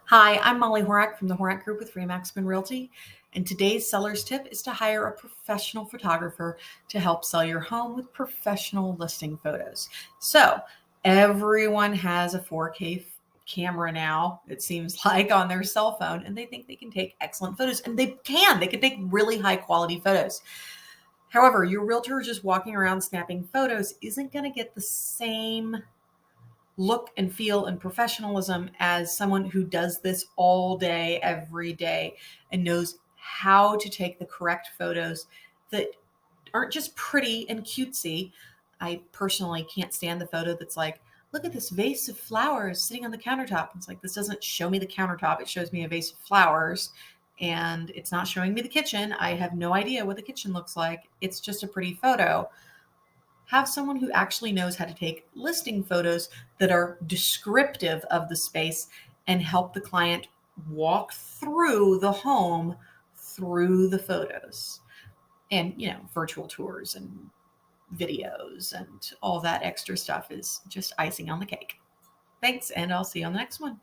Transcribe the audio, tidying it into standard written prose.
Hi, I'm Molly Horak from the Horak Group with Boone Realty, and today's seller's tip is to hire a professional photographer to help sell your home with professional listing photos. So everyone has a 4K camera now, it seems like, on their cell phone, and they think they can take excellent photos, and they can. They can take really high quality photos. However, your realtor just walking around snapping photos isn't going to get the same look and feel and professionalism as someone who does this all day, every day, and knows how to take the correct photos that aren't just pretty and cutesy. I personally can't stand the photo that's like, look at this vase of flowers sitting on the countertop. It's like, this doesn't show me the countertop. It shows me a vase of flowers, and it's not showing me the kitchen. I have no idea what the kitchen looks like. It's just a pretty photo. Have someone who actually knows how to take listing photos that are descriptive of the space and help the client walk through the home through the photos. And, virtual tours and videos and all that extra stuff is just icing on the cake. Thanks, and I'll see you on the next one.